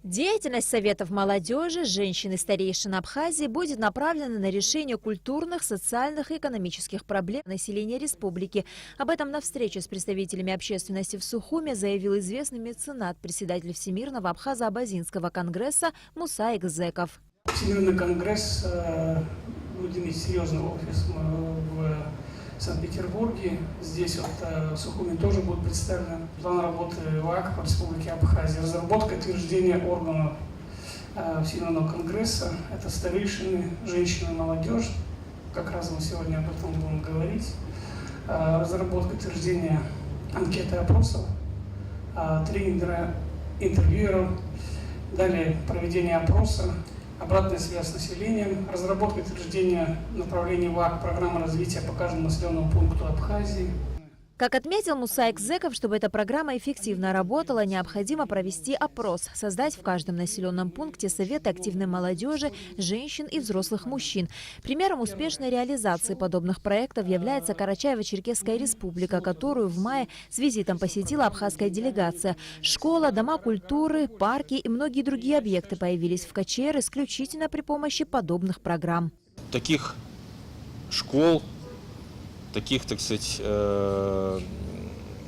Деятельность Советов молодежи, женщин и старейшин Абхазии будет направлена на решение культурных, социальных и экономических проблем населения республики. Об этом на встрече с представителями общественности в Сухуме заявил известный меценат, председатель Всемирного Абхазо-Абазинского конгресса Муса Экзеков. Всемирный конгресс будет иметь серьезный офис в Санкт-Петербурге. Здесь в Сухуме тоже будет представлен план работы ВАК по Республике Абхазия. Разработка и утверждение органов Всемирного конгресса. Это старейшины, женщины, молодежь. Как раз мы сегодня об этом будем говорить. Разработка и утверждение анкеты опросов, тренинга, интервьюеров. Далее проведение опроса, обратная связь с населением, разработка и утверждение направлений ВАК, программы развития по каждому населенному пункту Абхазии. Как отметил Муса Экзеков, чтобы эта программа эффективно работала, необходимо провести опрос, создать в каждом населенном пункте советы активной молодежи, женщин и взрослых мужчин. Примером успешной реализации подобных проектов является Карачаево-Черкесская республика, которую в мае с визитом посетила абхазская делегация. Школа, дома культуры, парки и многие другие объекты появились в КЧР исключительно при помощи подобных программ. Таких школ, таких, так сказать,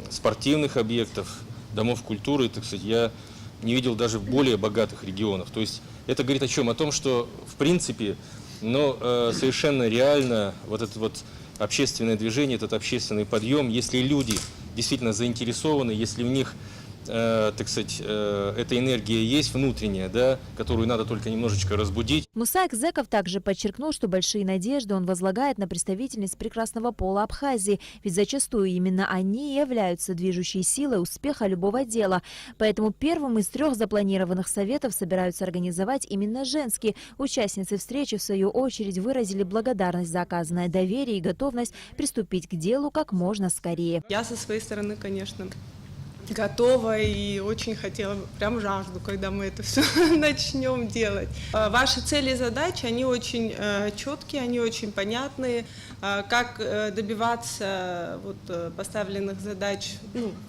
спортивных объектов, домов культуры, так сказать, я не видел даже в более богатых регионах. То есть это говорит о чем? О том, что в принципе, совершенно реально вот это вот общественное движение, этот общественный подъем, если люди действительно заинтересованы, если у них, так сказать, эта энергия есть внутренняя, да, которую надо только немножечко разбудить. Муса Экзеков также подчеркнул, что большие надежды он возлагает на представительниц прекрасного пола Абхазии, ведь зачастую именно они являются движущей силой успеха любого дела. Поэтому первым из 3 запланированных советов собираются организовать именно женские. Участницы встречи, в свою очередь, выразили благодарность за оказанное доверие и готовность приступить к делу как можно скорее. Я со своей стороны, конечно, готова и очень хотела, прям жажду, когда мы это все начнем делать. Ваши цели и задачи, они очень четкие, они очень понятные. Как добиваться поставленных задач,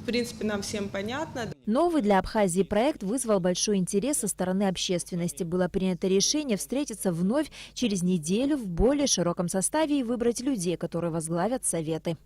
в принципе, нам всем понятно. Новый для Абхазии проект вызвал большой интерес со стороны общественности. Было принято решение встретиться вновь через неделю в более широком составе и выбрать людей, которые возглавят советы.